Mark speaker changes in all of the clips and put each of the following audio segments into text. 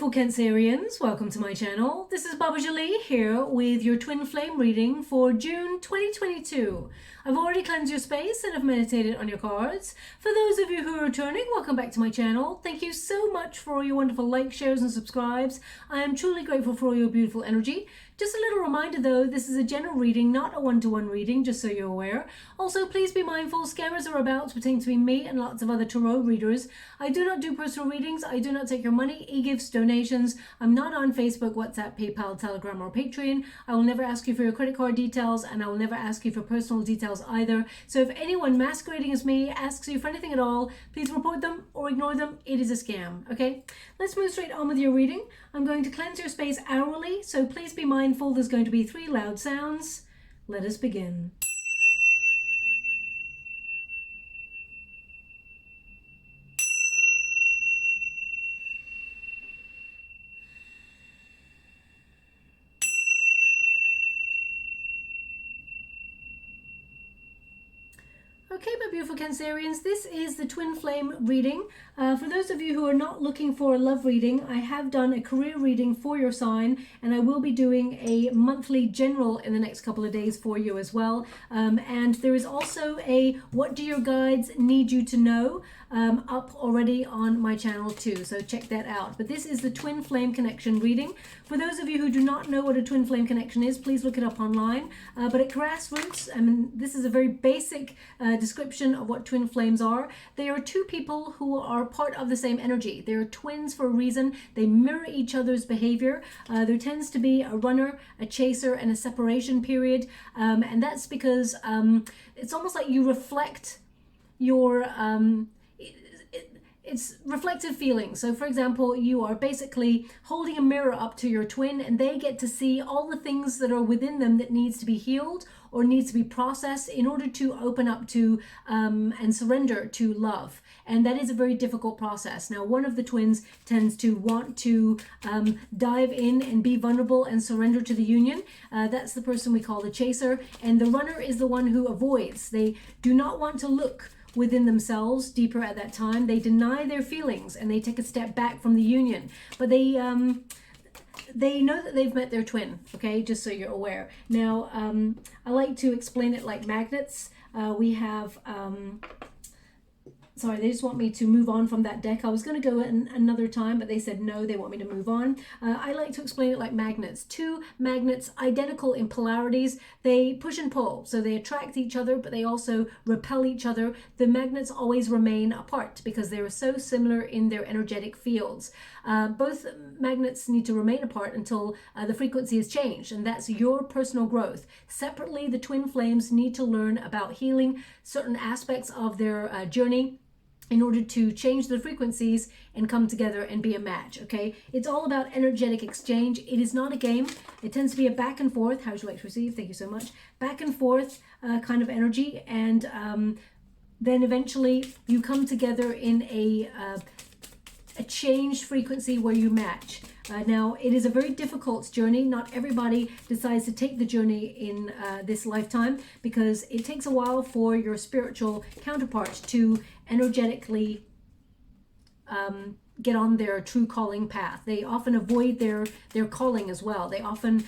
Speaker 1: beautiful Cancerians, welcome to my channel. This is Baba Jolie here with your twin flame reading for June 2022. I've already cleansed your space and have meditated on your cards. For those of you who are returning, welcome back to my channel. Thank you so much for all your wonderful likes, shares and subscribes. I am truly grateful for all your beautiful energy. Just a little reminder though, this is a general reading, not a one-to-one reading, just so you're aware. Also, please be mindful, scammers are about to pretend to be me and lots of other tarot readers. I do not do personal readings, I do not take your money, e-gifts, donations. I'm not on Facebook, WhatsApp, PayPal, Telegram or Patreon. I will never ask you for your credit card details and I will never ask you for personal details either. So if anyone masquerading as me asks you for anything at all, please report them or ignore them. It is a scam, okay? Let's move straight on with your reading. I'm going to cleanse your space hourly, so please be mindful. There's going to be 3 loud sounds. Let us begin. Okay, my beautiful Cancerians, this is the twin flame reading. For those of you who are not looking for a love reading, I have done a career reading for your sign, and I will be doing a monthly general in the next couple of days for you as well. And there is also a what do your guides need you to know up already on my channel too, so check that out. But this is the twin flame connection reading. For those of you who do not know what a twin flame connection is, please look it up online. But at grassroots, I mean, this is a very basic description of what twin flames are. They are two people who are part of the same energy. They are twins for a reason. They mirror each other's behavior. There tends to be a runner, a chaser, and a separation period. And that's because it's almost like you reflect your it's reflective feelings. So for example, you are basically holding a mirror up to your twin and they get to see all the things that are within them that needs to be healed or needs to be processed in order to open up to and surrender to love. And that is a very difficult process. Now, one of the twins tends to want to dive in and be vulnerable and surrender to the union. That's the person we call the chaser. And the runner is the one who avoids. They do not want to look within themselves deeper at that time. They deny their feelings and they take a step back from the union. But they know that they've met their twin, okay, just so you're aware. Now, I like to explain it like magnets. We have... Sorry, they just want me to move on from that deck. I was going to go another time, but they said no, they want me to move on. I like to explain it like magnets. Two magnets, identical in polarities. They push and pull, so they attract each other, but they also repel each other. The magnets always remain apart because they are so similar in their energetic fields. Both magnets need to remain apart until the frequency is changed, and that's your personal growth. Separately, the twin flames need to learn about healing certain aspects of their journey in order to change the frequencies and come together and be a match, okay? It's all about energetic exchange. It is not a game. It tends to be a back and forth. How would you like to receive? Thank you so much. Back and forth kind of energy, and then eventually you come together in a changed frequency where you match. Now, it is a very difficult journey. Not everybody decides to take the journey in this lifetime because it takes a while for your spiritual counterpart to energetically get on their true calling path. They often avoid their calling as well. They often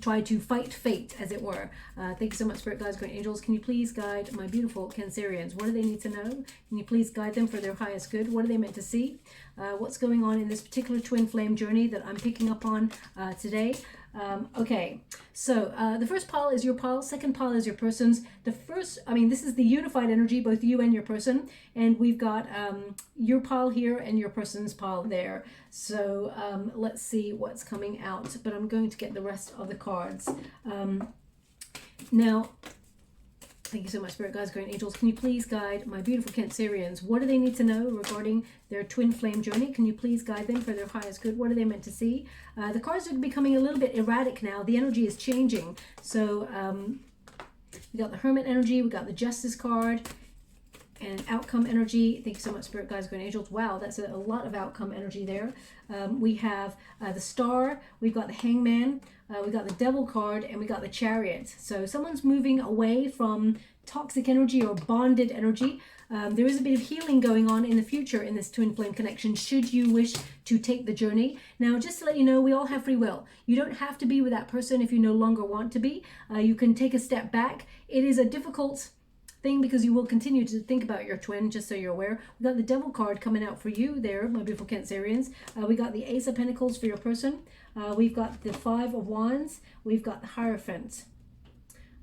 Speaker 1: try to fight fate, as it were. Thank you so much, Spirit Guides, Great Angels. Can you please guide my beautiful Cancerians? What do they need to know? Can you please guide them for their highest good? What are they meant to see? What's going on in this particular twin flame journey that I'm picking up on today? Okay, so the first pile is your pile, second pile is your person's. The first, I mean, this is the unified energy, both you and your person, and we've got your pile here and your person's pile there. So let's see what's coming out, but I'm going to get the rest of the cards. Now, thank you so much, Spirit Guides, Great Angels. Can you please guide my beautiful Cancerians? What do they need to know regarding their twin flame journey? Can you please guide them for their highest good? What are they meant to see? The cards are becoming a little bit erratic now. The energy is changing. So we got the Hermit energy, we got the Justice card, and outcome energy. Thank you so much, Spirit Guides, Guardian Angels. Wow, that's a lot of outcome energy there. We have the Star, we've got the Hangman, we got the Devil card, and we got the Chariot. So someone's moving away from toxic energy or bonded energy. There is a bit of healing going on in the future in this twin flame connection, should you wish to take the journey. Now, just to let you know, we all have free will. You don't have to be with that person if you no longer want to be. You can take a step back. It is a difficult thing because you will continue to think about your twin, just so you're aware. We got the Devil card coming out for you there, my beautiful Cancerians. We got the Ace of Pentacles for your person. We've got the Five of Wands. We've got the Hierophant.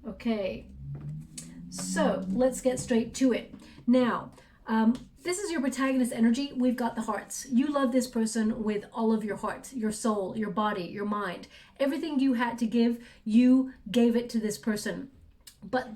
Speaker 1: Okay, so let's get straight to it. Now, this is your protagonist energy. We've got the hearts. You love this person with all of your heart, your soul, your body, your mind. Everything you had to give, you gave it to this person. But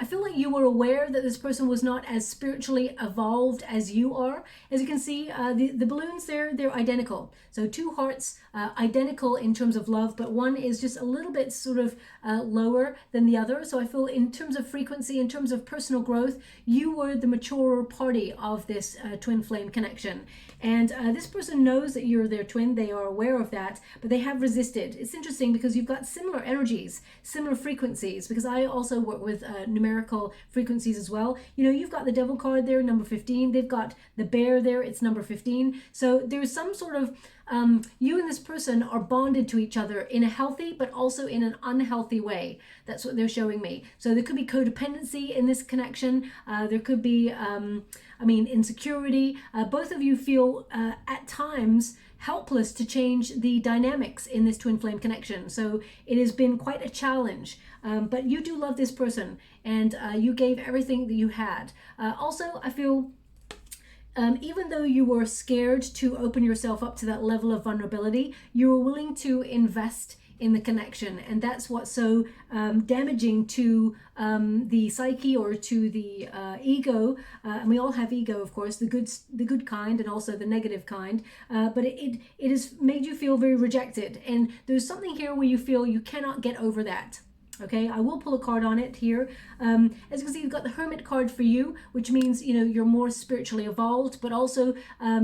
Speaker 1: I feel like you were aware that this person was not as spiritually evolved as you are. As you can see, the balloons there, they're identical. So two hearts, identical in terms of love, but one is just a little bit sort of lower than the other. So I feel in terms of frequency, in terms of personal growth, you were the maturer party of this twin flame connection. And this person knows that you're their twin. They are aware of that, but they have resisted. It's interesting because you've got similar energies, similar frequencies, because I also work with numerical frequencies as well. You know, you've got the Devil card there, number 15. They've got the Bear there, it's number 15. So there's some sort of, you and this person are bonded to each other in a healthy, but also in an unhealthy way. That's what they're showing me. So there could be codependency in this connection. There could be, insecurity. Both of you feel at times helpless to change the dynamics in this twin flame connection. So it has been quite a challenge, but you do love this person, and you gave everything that you had. Also, I feel even though you were scared to open yourself up to that level of vulnerability, you were willing to invest in the connection, and that's what's so damaging to the psyche or to the ego. And we all have ego, of course, the good kind and also the negative kind. But it has made you feel very rejected, and there's something here where you feel you cannot get over that. Okay, I will pull a card on it here. As you can see, you've got the Hermit card for you, which means, you know, you're more spiritually evolved, but also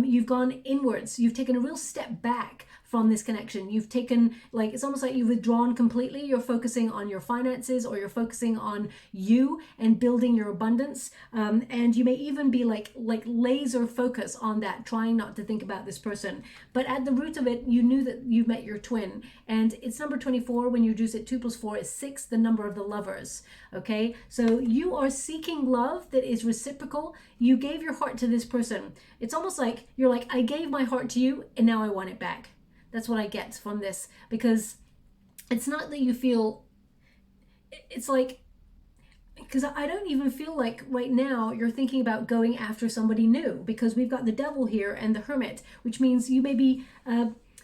Speaker 1: you've gone inwards. You've taken a real step back from this connection. You've taken, like, it's almost like you've withdrawn completely. You're focusing on your finances, or you're focusing on you and building your abundance. And you may even be like laser focus on that, trying not to think about this person. But at the root of it, you knew that you met your twin, and it's number 24. When you reduce it, 2 + 4 is 6, the number of the lovers. Okay, so you are seeking love that is reciprocal. You gave your heart to this person. It's almost like you're like, I gave my heart to you, and now I want it back. That's what I get from this, because it's not that you feel, it's like, because I don't even feel like right now you're thinking about going after somebody new, because we've got the Devil here and the Hermit, which means you may be,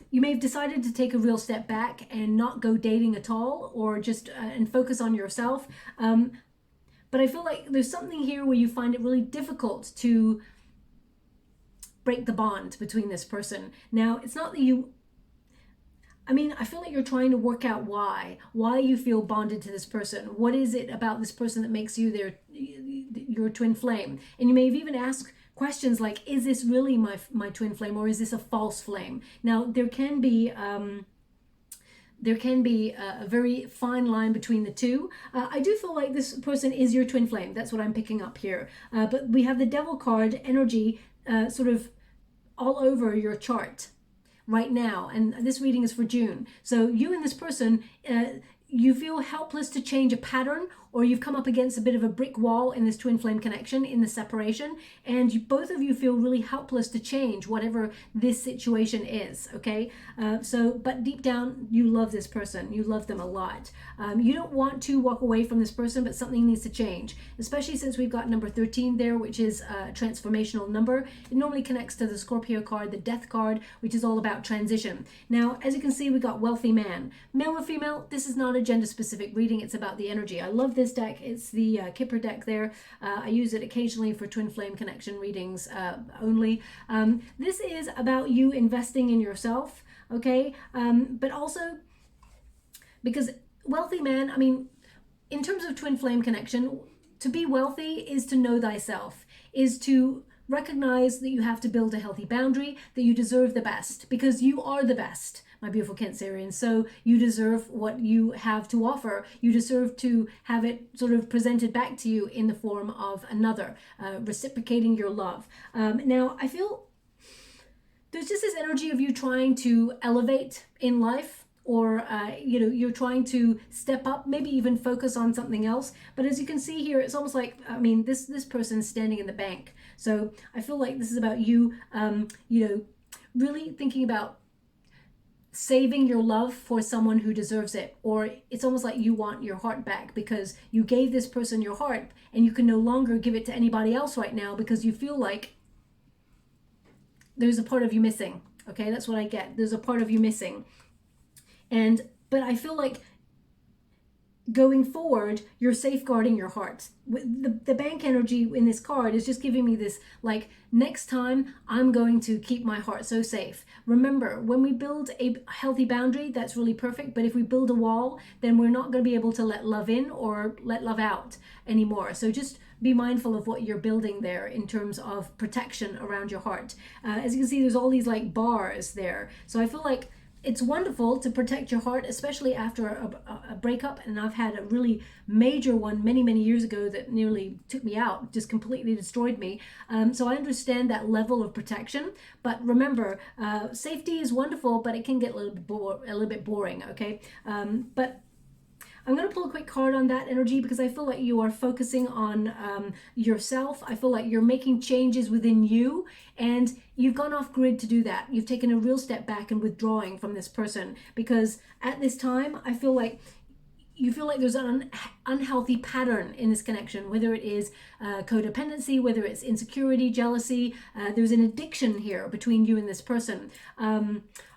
Speaker 1: you may have decided to take a real step back and not go dating at all, or just and focus on yourself. But I feel like there's something here where you find it really difficult to break the bond between this person. Now, it's not that you, I feel like you're trying to work out why you feel bonded to this person. What is it about this person that makes you your twin flame? And you may have even asked questions like, is this really my twin flame, or is this a false flame? Now, there can be a very fine line between the two. I do feel like this person is your twin flame. That's what I'm picking up here. But we have the Devil card energy sort of all over your chart right now, and this reading is for June. So you and this person, you feel helpless to change a pattern, or you've come up against a bit of a brick wall in this twin flame connection, in the separation, and both of you feel really helpless to change whatever this situation is. Okay, but deep down you love this person, you love them a lot. You don't want to walk away from this person, but something needs to change, especially since we've got number 13 there, which is a transformational number. It normally connects to the Scorpio card, the Death card, which is all about transition. Now, as you can see, we've got Wealthy Man, male or female. This is not a gender specific reading, it's about the energy. I love this deck. It's the Kipper deck there. I use it occasionally for twin flame connection readings only. This is about you investing in yourself, okay? But also because Wealthy Man, in terms of twin flame connection, to be wealthy is to know thyself, is to recognize that you have to build a healthy boundary, that you deserve the best because you are the best, my beautiful Cancerian. So you deserve what you have to offer. You deserve to have it sort of presented back to you in the form of another, reciprocating your love. Now, I feel there's just this energy of you trying to elevate in life, or you're trying to step up, maybe even focus on something else. But as you can see here, it's almost like, I mean, this person's standing in the bank. So I feel like this is about you, really thinking about saving your love for someone who deserves it. Or it's almost like you want your heart back because you gave this person your heart and you can no longer give it to anybody else right now because you feel like there's a part of you missing. Okay, that's what I get. There's a part of you missing. But I feel like going forward, you're safeguarding your heart. The bank energy in this card is just giving me this, like, next time I'm going to keep my heart so safe. Remember, when we build a healthy boundary, that's really perfect. But if we build a wall, then we're not going to be able to let love in or let love out anymore. So just be mindful of what you're building there in terms of protection around your heart. As you can see, there's all these like bars there. So I feel like it's wonderful to protect your heart, especially after a breakup. And I've had a really major one many, many years ago that nearly took me out, just completely destroyed me. So I understand that level of protection. But remember, safety is wonderful, but it can get a little bit boring, okay? But I'm going to pull a quick card on that energy because I feel like you are focusing on yourself. I feel like you're making changes within you and you've gone off grid to do that. You've taken a real step back and withdrawing from this person because at this time, I feel like you feel like there's an unhealthy pattern in this connection, whether it is codependency, whether it's insecurity, jealousy. There's an addiction here between you and this person.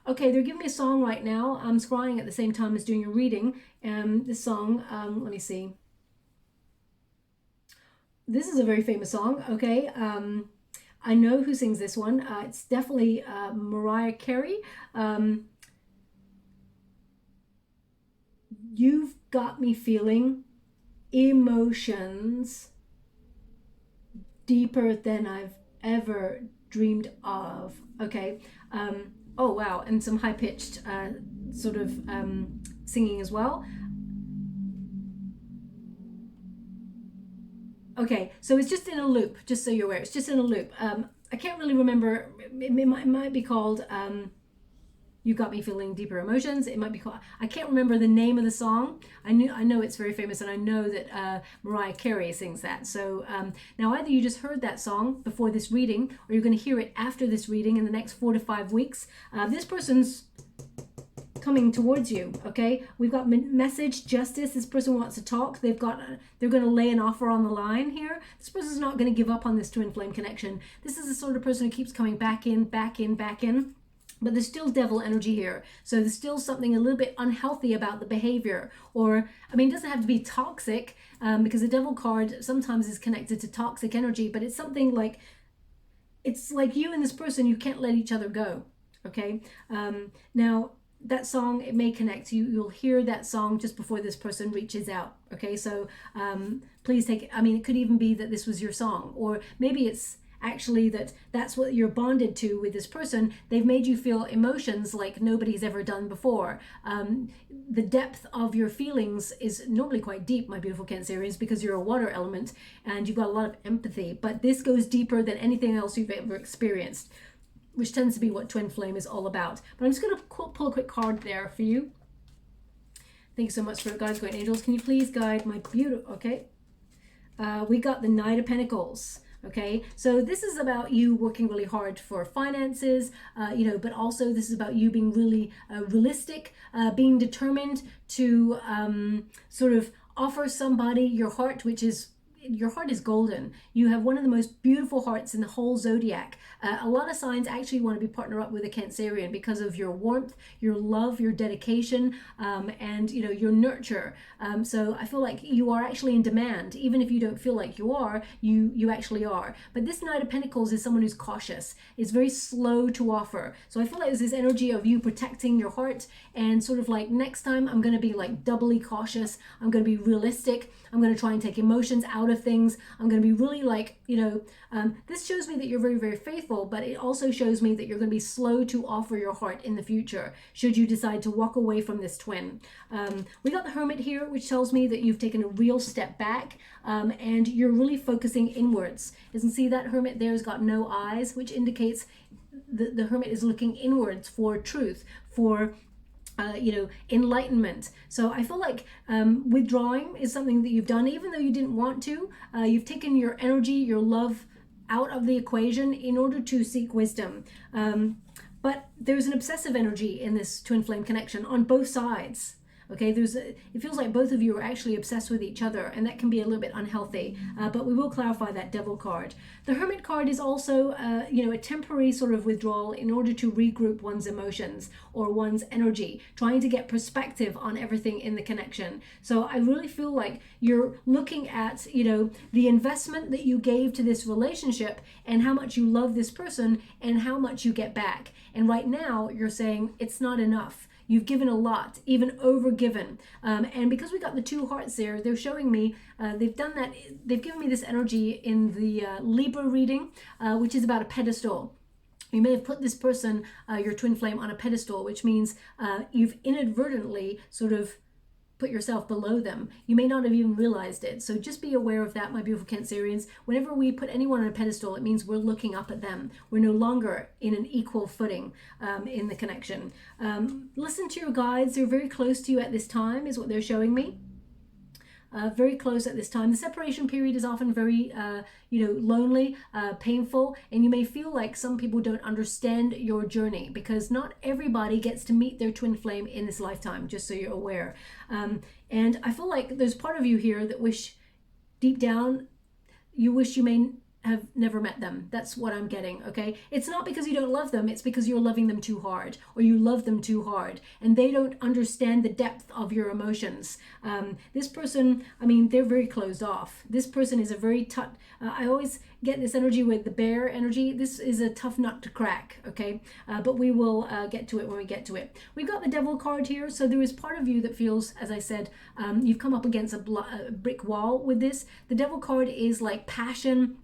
Speaker 1: Okay, they're giving me a song right now. I'm scrying at the same time as doing a reading. This song, let me see. This is a very famous song, okay? I know who sings this one. It's definitely Mariah Carey. You've got me feeling emotions deeper than I've ever dreamed of. Okay. Oh, wow. And some high-pitched sort of singing as well. Okay, so it's just in a loop, just so you're aware. It's just in a loop. I can't really remember. It might be called You Got Me Feeling Deeper Emotions. It might be called, I can't remember the name of the song. I know it's very famous, and I know that Mariah Carey sings that. So now either you just heard that song before this reading, or you're going to hear it after this reading in the next 4 to 5 weeks. This person's coming towards you. Okay, we've got message, justice. This person wants to talk. They're going to lay an offer on the line here. This person's not going to give up on this twin flame connection. This is the sort of person who keeps coming back in. But there's still devil energy here. So there's still something a little bit unhealthy about the behavior. Or, I mean, it doesn't have to be toxic, because the devil card sometimes is connected to toxic energy, but it's something like, it's like you and this person, you can't let each other go. Okay. Now, that song, it may connect you. You'll hear that song just before this person reaches out. Okay. So please take it. I mean, it could even be that this was your song, or maybe it's actually that's what you're bonded to with this person. They've made you feel emotions like nobody's ever done before. The depth of your feelings is normally quite deep, my beautiful Cancerians, because you're a water element and you've got a lot of empathy, but this goes deeper than anything else you've ever experienced, which tends to be what twin flame is all about. But I'm just going to pull a quick card there for you. Thank you so much for guides, great angels. Can you please guide my beautiful, okay. We got the Knight of Pentacles. Okay, so this is about you working really hard for finances, but also this is about you being really realistic, being determined to sort of offer somebody your heart, which is, your heart is golden. You have one of the most beautiful hearts in the whole zodiac. A lot of signs actually want to be partnered up with a Cancerian because of your warmth, your love, your dedication, and your nurture. So I feel like you are actually in demand, even if you don't feel like you are. You actually are. But this Knight of Pentacles is someone who's cautious, is very slow to offer. So I feel like there's this energy of you protecting your heart and sort of like, next time I'm going to be like doubly cautious. I'm going to be realistic. I'm going to try and take emotions out of things. I'm going to be really like, this shows me that you're very, very faithful, but it also shows me that you're going to be slow to offer your heart in the future, should you decide to walk away from this twin. We got the Hermit here, which tells me that you've taken a real step back, and you're really focusing inwards. You can see that Hermit there has got no eyes, which indicates the Hermit is looking inwards for truth, for enlightenment. So I feel like withdrawing is something that you've done, even though you didn't want to. You've taken your energy, your love out of the equation in order to seek wisdom. But there's an obsessive energy in this twin flame connection on both sides. Okay, it feels like both of you are actually obsessed with each other, and that can be a little bit unhealthy, but we will clarify that Devil card. The Hermit card is also, a temporary sort of withdrawal in order to regroup one's emotions or one's energy, trying to get perspective on everything in the connection. So I really feel like you're looking at, the investment that you gave to this relationship and how much you love this person and how much you get back. And right now you're saying it's not enough. You've given a lot, even over-given. And because we got the 2 hearts there, they're showing me, they've given me this energy in the Libra reading, which is about a pedestal. You may have put this person, your twin flame, on a pedestal, which means you've inadvertently sort of put yourself below them. You may not have even realized it. So just be aware of that, my beautiful Cancerians. Whenever we put anyone on a pedestal, it means we're looking up at them. We're no longer in an equal footing in the connection. Listen to your guides. They're very close to you at this time, is what they're showing me. Very close at this time. The separation period is often very, lonely, painful, and you may feel like some people don't understand your journey, because not everybody gets to meet their twin flame in this lifetime, just so you're aware. And I feel like there's part of you here that wish, deep down, you wish you may have never met them. That's what I'm getting, okay? It's not because you don't love them, it's because you're loving them too hard, or you love them too hard, and they don't understand the depth of your emotions. This person, they're very closed off. This person is a very tough, I always get this energy with the bear energy. This is a tough nut to crack, okay? But we will get to it when we get to it. We've got the Devil card here, so there is part of you that feels, as I said, you've come up against a brick wall with this. The Devil card is like passion,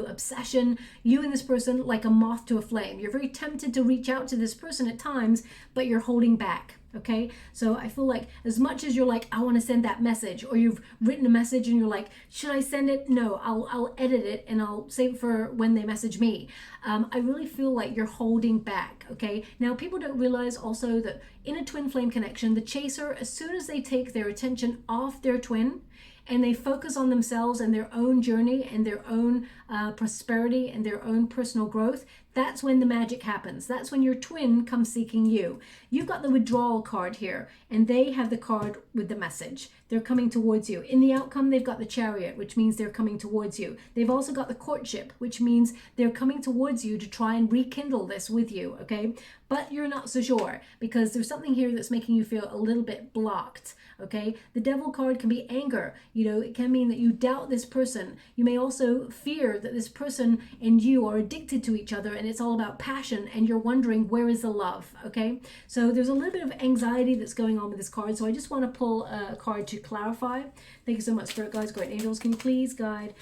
Speaker 1: obsession, you and this person like a moth to a flame. You're very tempted to reach out to this person at times, but you're holding back, okay? So I feel like as much as you're like, I want to send that message, or you've written a message and you're like, should I send it? No, I'll edit it and I'll save it for when they message me. I really feel like you're holding back, okay? Now, people don't realize also that in a twin flame connection, the chaser, as soon as they take their attention off their twin, and they focus on themselves and their own journey and their own prosperity and their own personal growth, that's when the magic happens. That's when your twin comes seeking you. You've got the withdrawal card here, and they have the card with the message. They're coming towards you. In the outcome, they've got the Chariot, which means they're coming towards you. They've also got the Courtship, which means they're coming towards you to try and rekindle this with you, okay? But you're not so sure, because there's something here that's making you feel a little bit blocked, okay? The Devil card can be anger. It can mean that you doubt this person. You may also fear that this person and you are addicted to each other, and it's all about passion, and you're wondering, where is the love, okay? So there's a little bit of anxiety that's going on with this card, so I just want to pull a card to clarify. Thank you so much, Spirit Guides, Great Angels. Can you please guide?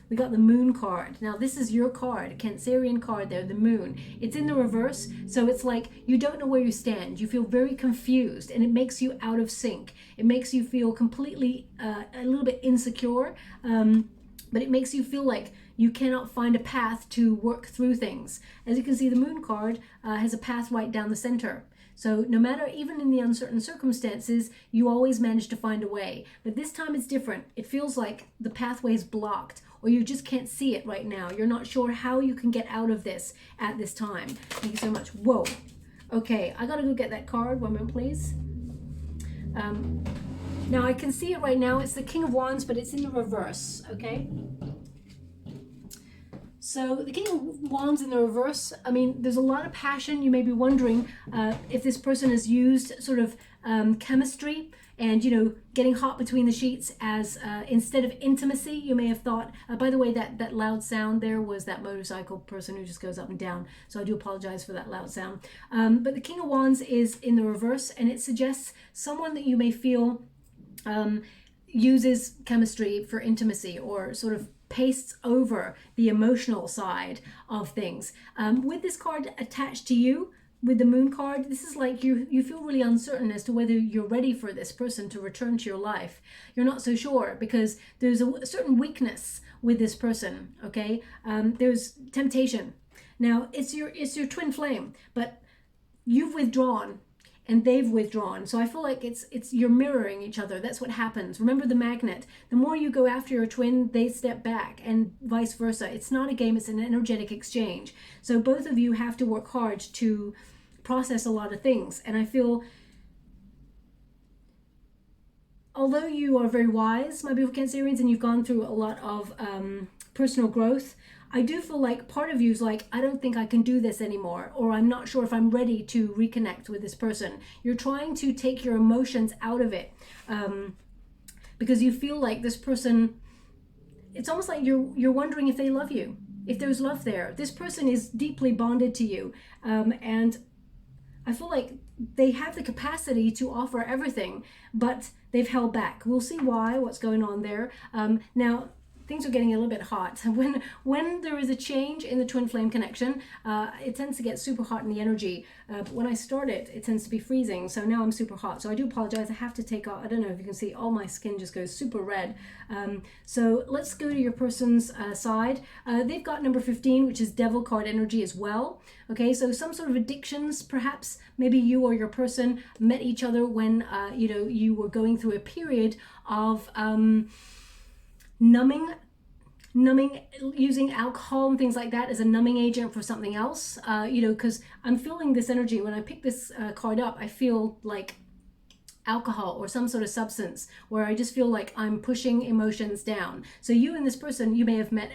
Speaker 1: We got the Moon card. Now, this is your card, Cancerian card there, the Moon. It's in the reverse, so it's like you don't know where you stand. You feel very confused, and it makes you out of sync. It makes you feel completely, a little bit insecure, but it makes you feel like you cannot find a path to work through things. As you can see, the Moon card has a path right down the center. So no matter, even in the uncertain circumstances, you always manage to find a way. But this time it's different. It feels like the pathway is blocked, or you just can't see it right now. You're not sure how you can get out of this at this time. Thank you so much. Whoa. Okay, I gotta go get that card. 1 minute, please. Now I can see it right now. It's the King of Wands, but it's in the reverse, okay? So the King of Wands in the reverse, there's a lot of passion. You may be wondering if this person has used sort of chemistry and, getting hot between the sheets as instead of intimacy. You may have thought, by the way, that loud sound there was that motorcycle person who just goes up and down. So I do apologize for that loud sound. But the King of Wands is in the reverse, and it suggests someone that you may feel uses chemistry for intimacy, or sort of pastes over the emotional side of things. With this card attached to you, with the moon card, this is like you feel really uncertain as to whether you're ready for this person to return to your life. You're not so sure because there's a certain weakness with this person, okay? There's temptation. Now, it's your twin flame, but you've withdrawn and they've withdrawn. So I feel like it's you're mirroring each other. That's what happens. Remember the magnet. The more you go after your twin, they step back, and vice versa. It's not a game, it's an energetic exchange. So both of you have to work hard to process a lot of things. And I feel, although you are very wise, my beautiful Cancerians, and you've gone through a lot of personal growth, I do feel like part of you is like, I don't think I can do this anymore, or I'm not sure if I'm ready to reconnect with this person. You're trying to take your emotions out of it because you feel like this person, it's almost like you're wondering if they love you, if there's love there. This person is deeply bonded to you, and I feel like they have the capacity to offer everything, but they've held back. We'll see why, what's going on there. Now, things are getting a little bit hot. When there is a change in the twin flame connection, it tends to get super hot in the energy. But when I start it, it tends to be freezing. So now I'm super hot. So I do apologize. I have to take off. I don't know if you can see, all my skin just goes super red. So let's go to your person's side. They've got number 15, which is devil card energy as well. Okay, so some sort of addictions, perhaps. Maybe you or your person met each other when you were going through a period of numbing, using alcohol and things like that as a numbing agent for something else, because I'm feeling this energy. When I pick this card up, I feel like alcohol or some sort of substance where I just feel like I'm pushing emotions down. So you and this person, you may have met,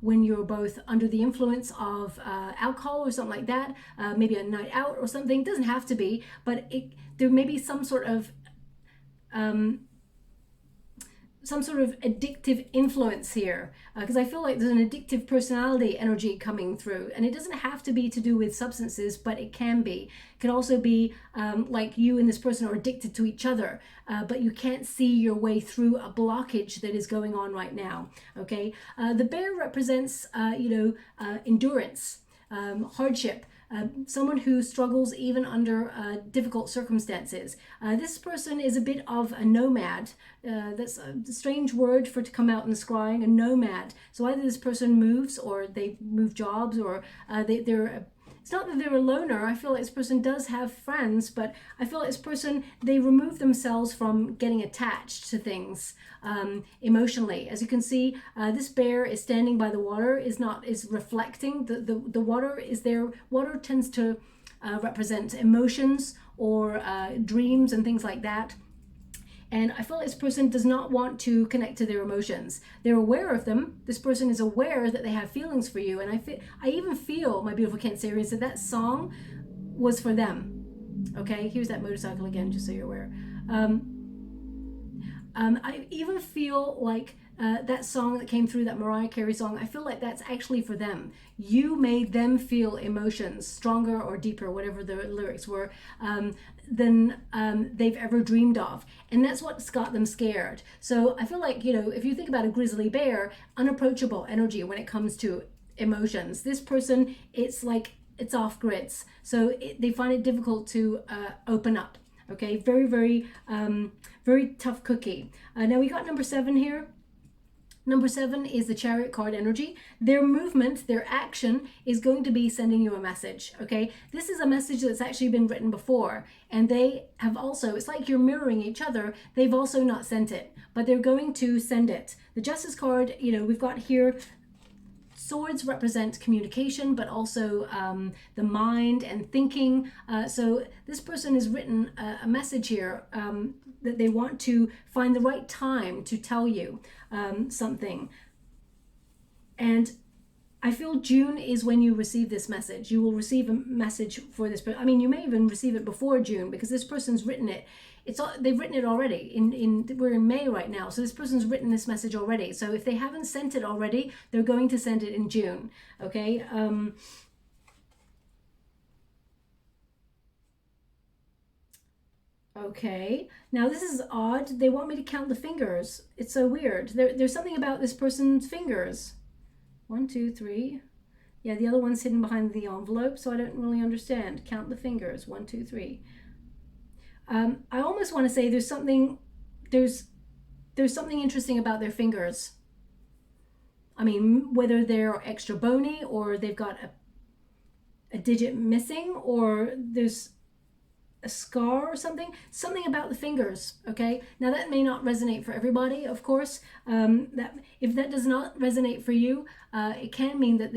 Speaker 1: when you're both under the influence of alcohol or something like that, maybe a night out or something. It doesn't have to be, but there may be some sort of addictive influence here, because I feel like there's an addictive personality energy coming through, and it doesn't have to be to do with substances, but it can be. It could also be like you and this person are addicted to each other, but you can't see your way through a blockage that is going on right now. Okay, the bear represents endurance, hardship. Someone who struggles even under difficult circumstances. This person is a bit of a nomad. That's a strange word for it to come out in the scrying, a nomad. So either this person moves, or they move jobs, or it's not that they're a loner. I feel like this person does have friends, but I feel like this person, they remove themselves from getting attached to things emotionally. As you can see, this bear is standing by the water, is reflecting. The water is there. Water tends to represent emotions or dreams and things like that. And I feel like this person does not want to connect to their emotions. They're aware of them. This person is aware that they have feelings for you. And I even feel, my beautiful Cancerians, that song was for them. Okay, here's that motorcycle again, just so you're aware. I even feel like that song that came through, that Mariah Carey song, I feel like that's actually for them. You made them feel emotions stronger or deeper, whatever the lyrics were, than they've ever dreamed of. And that's what's got them scared. So I feel like, if you think about a grizzly bear, unapproachable energy when it comes to emotions. This person, it's like it's off grids. So they find it difficult to open up. Okay, very, very, very tough cookie. Now we got number 7 here. Number 7 is the Chariot card energy. Their movement, their action is going to be sending you a message, okay? This is a message that's actually been written before, and they have also, it's like you're mirroring each other. They've also not sent it, but they're going to send it. The Justice card, we've got here, swords represent communication, but also the mind and thinking. So this person has written a message here that they want to find the right time to tell you something. And I feel June is when you receive this message. You will receive a message for this. I mean, you may even receive it before June, because this person's written it. They've written it already. We're in May right now, so this person's written this message already. So if they haven't sent it already, they're going to send it in June. Okay. Okay, now this is odd. They want me to count the fingers. It's so weird. There's something about this person's fingers. 1, 2, 3. Yeah, the other one's hidden behind the envelope, so I don't really understand. Count the fingers. 1, 2, 3. I almost want to say there's something interesting about their fingers. I mean, whether they're extra bony or they've got a digit missing, or there's a scar or something about the fingers. Okay, now that may not resonate for everybody, of course. That if that does not resonate for you, it can mean that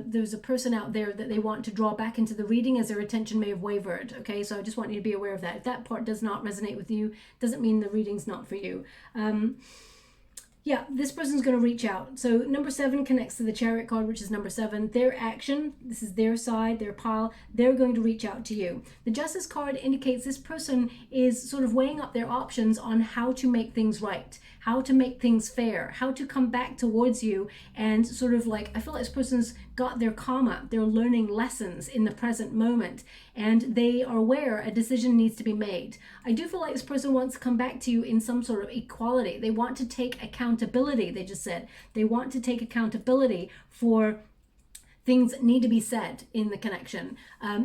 Speaker 1: there's a person out there that they want to draw back into the reading, as their attention may have wavered. Okay, so I just want you to be aware of that. If that part does not resonate with you, doesn't mean the reading's not for you. Yeah, this person's going to reach out. So number 7 connects to the Chariot card, which is number 7. Their action, this is their side, their pile, they're going to reach out to you. The Justice card indicates this person is sort of weighing up their options on how to make things right, how to make things fair, how to come back towards you, and sort of like, I feel like this person's got their karma, they're learning lessons in the present moment, and they are aware a decision needs to be made. I do feel like this person wants to come back to you in some sort of equality. They want to take accountability, they just said. They want to take accountability for things that need to be said in the connection.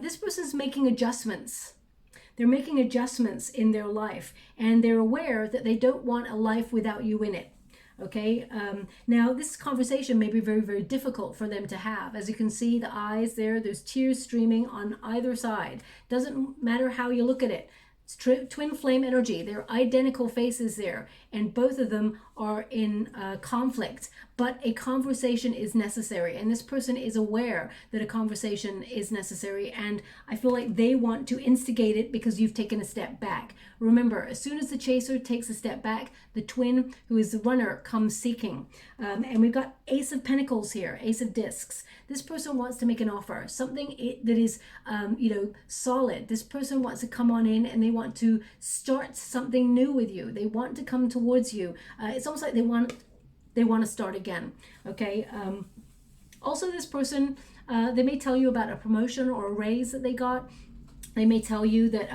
Speaker 1: This person's making adjustments. They're making adjustments in their life, and they're aware that they don't want a life without you in it. Okay, now this conversation may be very, very difficult for them to have. As you can see, the eyes there's tears streaming on either side. Doesn't matter how you look at it. It's twin flame energy. They're identical faces there, and both of them are in conflict, but a conversation is necessary, and this person is aware that a conversation is necessary, and I feel like they want to instigate it because you've taken a step back. Remember, as soon as the chaser takes a step back, the twin, who is the runner, comes seeking. And we've got Ace of Pentacles here, Ace of Discs. This person wants to make an offer, something that is, solid. This person wants to come on in, and they want to start something new with you. They want to come towards you. It's almost like they want to start again. Okay. Also, this person, they may tell you about a promotion or a raise that they got. They may tell you that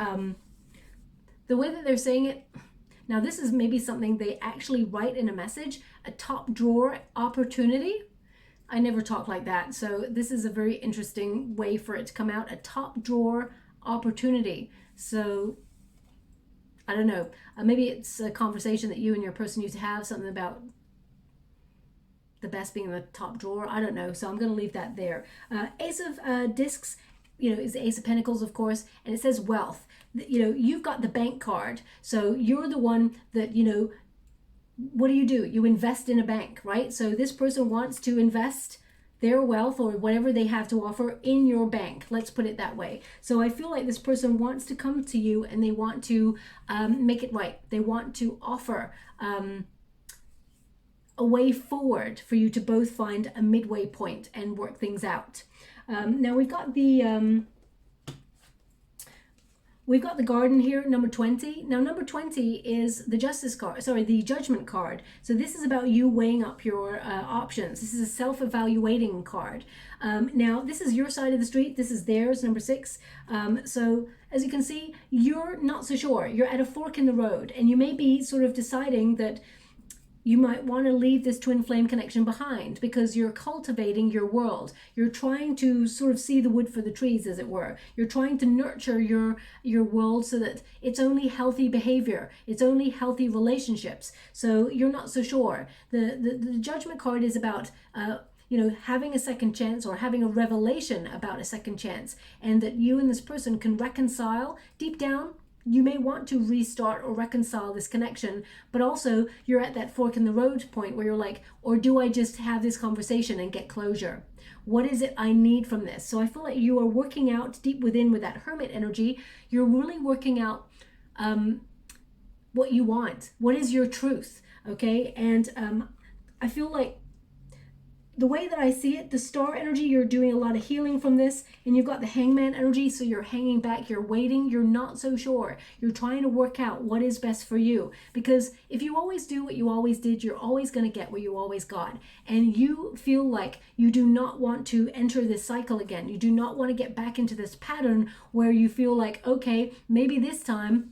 Speaker 1: the way that they're saying it, now this is maybe something they actually write in a message, a top drawer opportunity. I never talk like that, so this is a very interesting way for it to come out, a top drawer opportunity. So I don't know, maybe it's a conversation that you and your person used to have, something about the best being in the top drawer. I don't know, so I'm going to leave that there. Ace of Discs, is the Ace of Pentacles, of course, and it says wealth. You've got the bank card, so you're the one that, what do? You invest in a bank, right? So this person wants to invest their wealth or whatever they have to offer in your bank. Let's put it that way. So I feel like this person wants to come to you, and they want to make it right. They want to offer a way forward for you to both find a midway point and work things out. Now we've got the Garden here, number 20. Now, number 20 is the Justice card, the Judgment card. So this is about you weighing up your options. This is a self-evaluating card. Now, this is your side of the street. This is theirs, number 6. So as you can see, you're not so sure. You're at a fork in the road, and you may be sort of deciding that you might want to leave this twin flame connection behind because you're cultivating your world. You're trying to sort of see the wood for the trees, as it were. You're trying to nurture your world so that it's only healthy behavior. It's only healthy relationships. So you're not so sure. The Judgment card is about having a second chance, or having a revelation about a second chance, and that you and this person can reconcile deep down. You may want to restart or reconcile this connection, but also you're at that fork in the road point where you're like, or do I just have this conversation and get closure? What is it I need from this? So I feel like you are working out deep within with that Hermit energy. You're really working out what you want. What is your truth? Okay. And I feel like the way that I see it, the Star energy, you're doing a lot of healing from this, and you've got the Hangman energy, so you're hanging back, you're waiting, you're not so sure. You're trying to work out what is best for you, because if you always do what you always did, you're always going to get what you always got, and you feel like you do not want to enter this cycle again. You do not want to get back into this pattern where you feel like, okay, maybe this time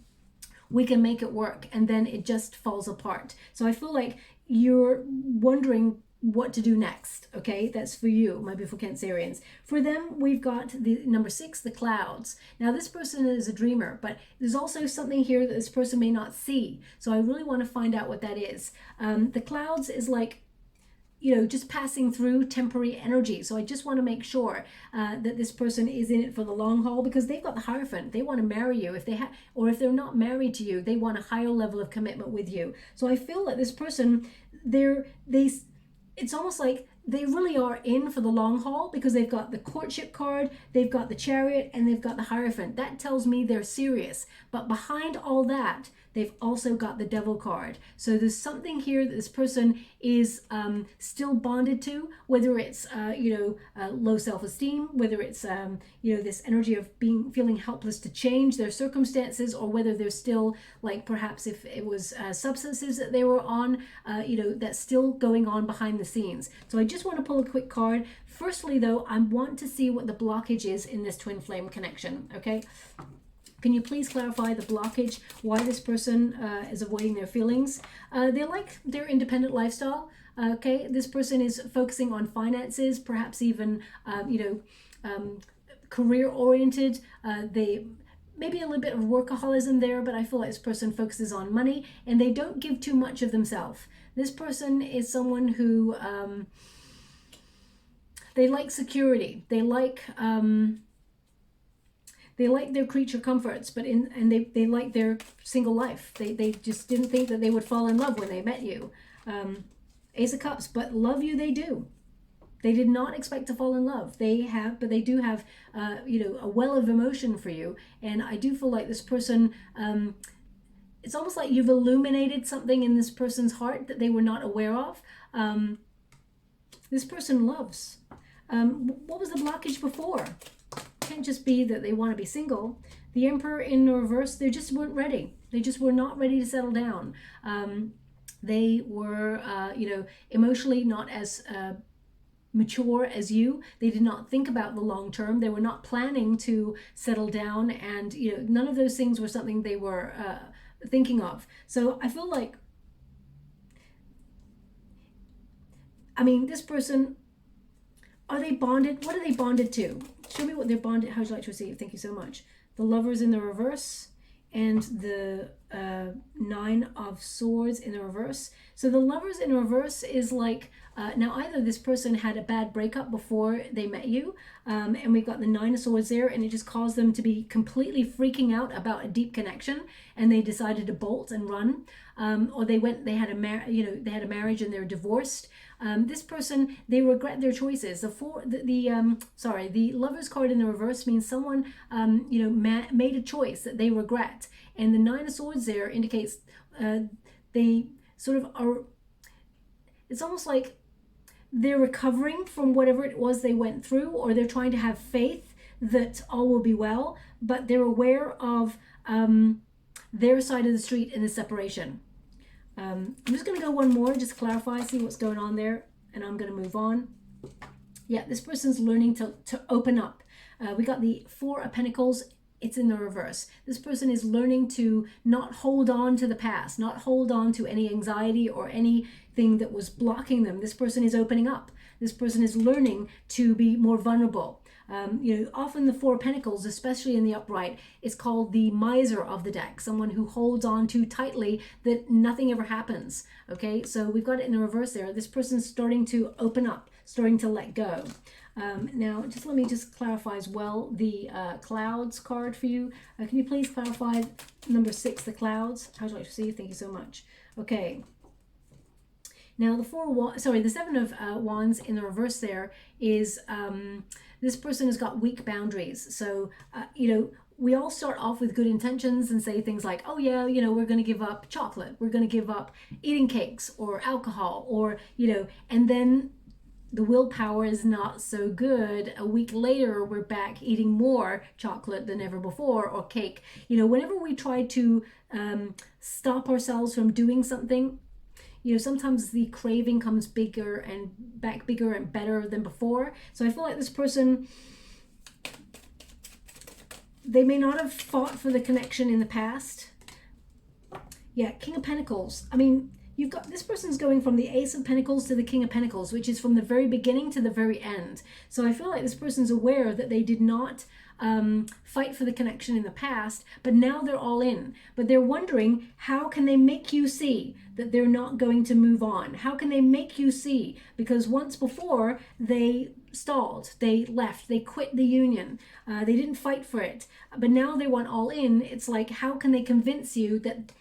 Speaker 1: we can make it work, and then it just falls apart. So I feel like you're wondering what to do next. Okay, that's for you, my beautiful Cancerians. For them, we've got the number 6, the clouds. Now this person is a dreamer, but there's also something here that this person may not see, so I really want to find out what that is. The clouds is like, you know, just passing through temporary energy. So I just want to make sure that this person is in it for the long haul, because they've got the Hierophant. They want to marry you. If they have, or if they're not married to you, they want a higher level of commitment with you. So I feel that this person, it's almost like they really are in for the long haul, because they've got the Courtship card, they've got the Chariot, and they've got the Hierophant. That tells me they're serious. But behind all that, they've also got the Devil card. So there's something here that this person is still bonded to, whether it's low self-esteem, whether it's this energy of feeling helpless to change their circumstances, or whether they're still, like, perhaps if it was substances that they were on, that's still going on behind the scenes. So I just want to pull a quick card. Firstly, though, I want to see what the blockage is in this twin flame connection. Okay. Can you please clarify the blockage, why this person is avoiding their feelings? They like their independent lifestyle. Okay, this person is focusing on finances, perhaps even, career-oriented. They maybe a little bit of workaholism there, but I feel like this person focuses on money, and they don't give too much of themselves. This person is someone who, they like security. They like their creature comforts, but they like their single life. They just didn't think that they would fall in love when they met you. Ace of Cups, but love you they do. They did not expect to fall in love. But they do have, a well of emotion for you. And I do feel like this person, it's almost like you've illuminated something in this person's heart that they were not aware of. This person loves. What was the blockage before? Can't just be that they want to be single. The Emperor in the reverse, they just weren't ready. They just were not ready to settle down. They were, emotionally not as mature as you. They did not think about the long term. They were not planning to settle down, and none of those things were something they were thinking of. So I feel like, this person, are they bonded? What are they bonded to? Show me what they're bonded. How would you like to receive? Thank you so much. The Lovers in the reverse, and the 9 of Swords in the reverse. So the Lovers in reverse is like, now either this person had a bad breakup before they met you, and we've got the 9 of Swords there, and it just caused them to be completely freaking out about a deep connection, and they decided to bolt and run, or they had a marriage and they're divorced. This person, they regret their choices. The Lovers card in the reverse means someone, made a choice that they regret. And the 9 of Swords there indicates they sort of are, it's almost like they're recovering from whatever it was they went through, or they're trying to have faith that all will be well, but they're aware of their side of the street in the separation. I'm just going to go one more, just clarify, see what's going on there, and I'm going to move on. Yeah, this person's learning to open up. We got the 4 of Pentacles. It's in the reverse. This person is learning to not hold on to the past, not hold on to any anxiety or anything that was blocking them. This person is opening up. This person is learning to be more vulnerable. Often the 4 of Pentacles, especially in the upright, is called the miser of the deck, someone who holds on too tightly that nothing ever happens. Okay, so we've got it in the reverse there. This person's starting to open up, starting to let go. Now, let me clarify as well the clouds card for you. Can you please clarify number 6, the clouds? How would you like to see? Thank you so much. Okay. Now, the 7 of Wands in the reverse there is this person has got weak boundaries. So, we all start off with good intentions and say things like, oh yeah, we're going to give up chocolate. We're going to give up eating cakes or alcohol, or, and then the willpower is not so good. A week later, we're back eating more chocolate than ever before, or cake. Whenever we try to stop ourselves from doing something, sometimes the craving comes bigger and better than before. So I feel like this person, they may not have fought for the connection in the past, Yeah, King of Pentacles. I mean, you've got this person's going from the Ace of Pentacles to the King of Pentacles, which is from the very beginning to the very end. So I feel like this person's aware that they did not fight for the connection in the past, but now they're all in. But they're wondering, how can they make you see that they're not going to move on? How can they make you see? Because once before they stalled, they left, they quit the union, they didn't fight for it, but now they want all in. It's like, how can they convince you that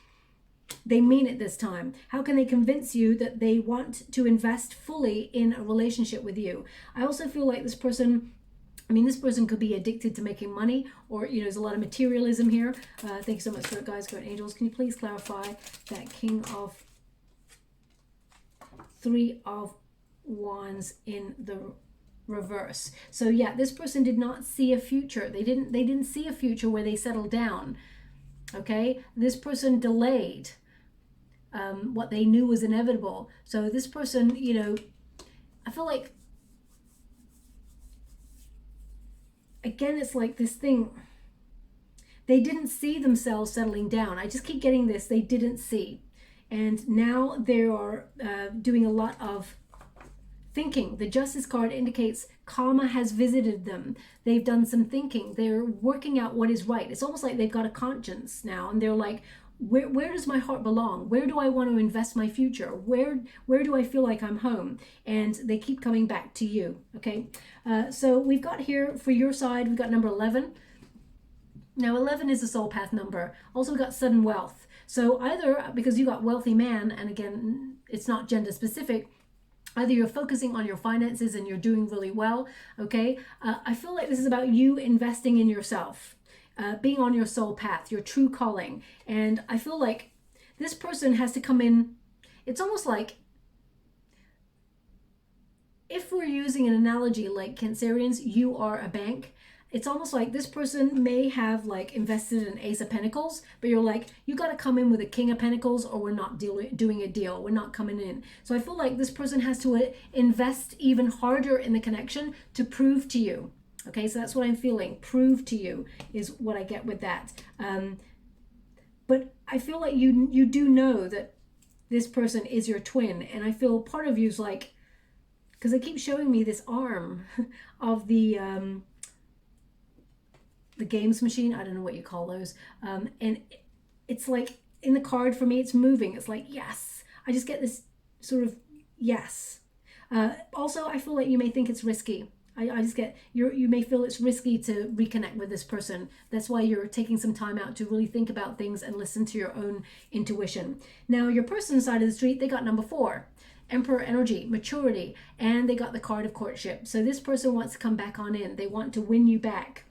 Speaker 1: they mean it this time? How can they convince you that they want to invest fully in a relationship with you? I also feel like this person, I mean, this person could be addicted to making money, or, you know, there's a lot of materialism here. Thank you so much for it, guys. Good angels. Can you please clarify that King of 3 of Wands in the reverse? So yeah, this person did not see a future. They didn't see a future where they settled down. Okay, this person delayed what they knew was inevitable. So this person, you know, I feel like, again, it's like this thing, they didn't see themselves settling down. I just keep getting this, they didn't see. And now they are doing a lot of thinking. The Justice card indicates karma has visited them. They've done some thinking. They're working out what is right. It's almost like they've got a conscience now, and they're like, where does my heart belong? Where do I want to invest my future? Where do I feel like I'm home? And they keep coming back to you. Okay, so we've got here for your side, we've got number 11. Now 11 is a soul path number. Also we've got sudden wealth. So either because you got wealthy man, and again, it's not gender specific, either you're focusing on your finances and you're doing really well, okay? I feel like this is about you investing in yourself, being on your soul path, your true calling. And I feel like this person has to come in. It's almost like, if we're using an analogy like Cancerians, you are a bank. It's almost like this person may have like invested in Ace of Pentacles, but you're like, you got to come in with a King of Pentacles or we're not doing a deal. We're not coming in. So I feel like this person has to invest even harder in the connection to prove to you. Okay, so that's what I'm feeling. Prove to you is what I get with that. But I feel like you do know that this person is your twin. And I feel part of you's like, because they keep showing me this arm of the games machine. I don't know what you call those. And it's like in the card for me, it's moving. It's like, yes. I just get this sort of yes. Also, I feel like you may think it's risky. I just get, you may feel it's risky to reconnect with this person. That's why you're taking some time out to really think about things and listen to your own intuition. Now, your person's side of the street, they got number 4. Emperor energy, maturity, and they got the card of courtship. So this person wants to come back on in. They want to win you back.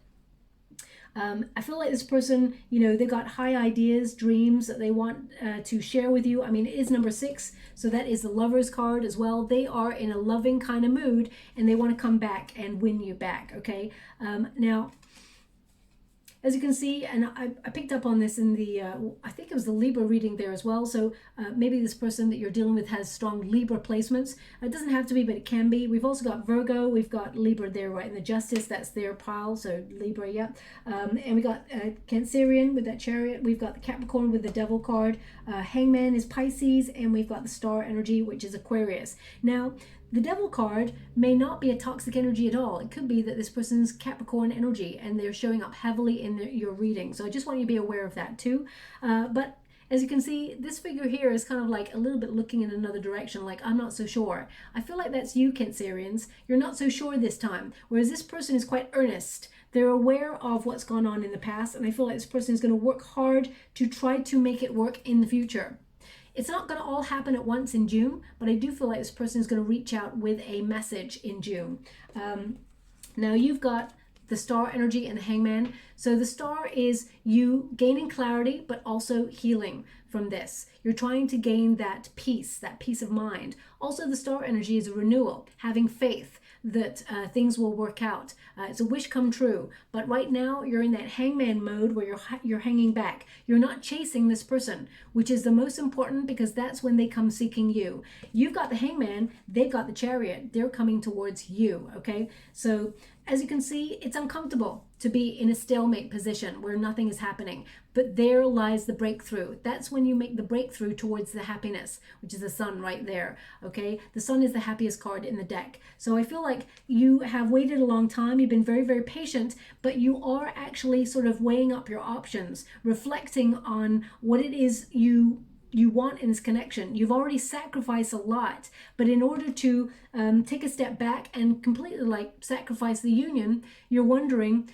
Speaker 1: I feel like this person, you know, they've got high ideas, dreams that they want to share with you. I mean, it is number 6, so that is the Lover's card as well. They are in a loving kind of mood, and they want to come back and win you back, okay? Now, as you can see, and I picked up on this in the, I think it was the Libra reading there as well. So maybe this person that you're dealing with has strong Libra placements. It doesn't have to be, but it can be. We've also got Virgo. We've got Libra there, right? In the Justice, that's their pile. So Libra, yeah. And we got Cancerian with that Chariot. We've got the Capricorn with the Devil card. Hangman is Pisces. And we've got the Star energy, which is Aquarius. Now, the Devil card may not be a toxic energy at all. It could be that this person's Capricorn energy and they're showing up heavily in your reading. So I just want you to be aware of that too. But as you can see, this figure here is kind of like a little bit looking in another direction, like I'm not so sure. I feel like that's you, Cancerians. You're not so sure this time. Whereas this person is quite earnest. They're aware of what's gone on in the past, and I feel like this person is going to work hard to try to make it work in the future. It's not going to all happen at once in June, but I do feel like this person is going to reach out with a message in June. Now you've got the Star energy and the Hangman. So the Star is you gaining clarity, but also healing from this. You're trying to gain that peace of mind. Also, the Star energy is a renewal, having faith that things will work out. It's a wish come true. But right now you're in that Hangman mode where you're hanging back. You're not chasing this person, which is the most important, because that's when they come seeking you. You've got the Hangman, they've got the Chariot. They're coming towards you, okay? So as you can see, it's uncomfortable. to be in a stalemate position where nothing is happening. But there lies the breakthrough. That's when you make the breakthrough towards the happiness, which is the sun right there. Okay, the sun is the happiest card in the deck. So I feel like you have waited a long time. You've been very, very patient, but you are actually sort of weighing up your options, reflecting on what it is you want in this connection. You've already sacrificed a lot, but in order to take a step back and completely like sacrifice the union, you're wondering,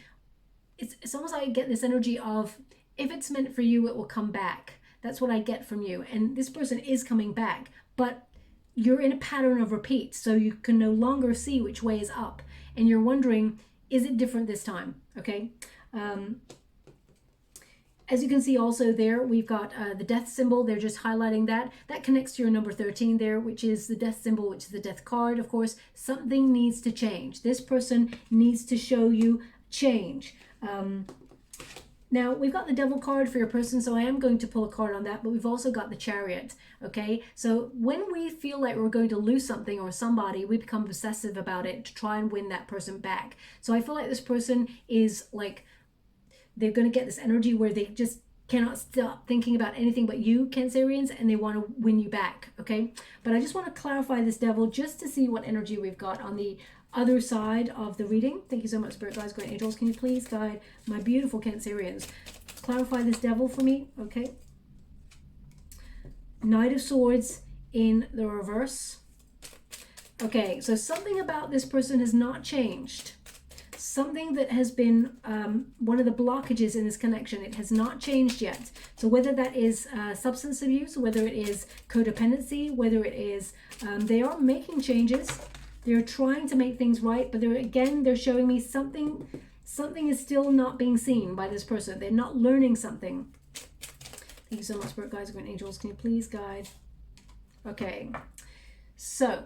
Speaker 1: it's almost like I get this energy of, if it's meant for you, it will come back. That's what I get from you. And this person is coming back, but you're in a pattern of repeat. So you can no longer see which way is up. And you're wondering, is it different this time? Okay. As you can see also there, we've got the death symbol. They're just highlighting that. That connects to your number 13 there, which is the death symbol, which is the death card. Of course, something needs to change. This person needs to show you change. Now, we've got the devil card for your person, so I am going to pull a card on that, but we've also got the chariot, okay? So when we feel like we're going to lose something or somebody, we become obsessive about it to try and win that person back. So I feel like this person is like, they're going to get this energy where they just cannot stop thinking about anything but you, Cancerians, and they want to win you back, okay? But I just want to clarify this devil just to see what energy we've got on the other side of the reading. Thank you so much, Spirit Guides, Great Angels. Can you please guide my beautiful Cancerians? Clarify this devil for me, okay? Knight of Swords in the reverse. Okay, so something about this person has not changed. Something that has been one of the blockages in this connection, it has not changed yet. So whether that is substance abuse, whether it is codependency, whether it is, they are making changes. They're trying to make things right, but they're showing me something is still not being seen by this person. They're not learning something. Thank you so much, Spirit Guides, Great Angels. Can you please guide? Okay, so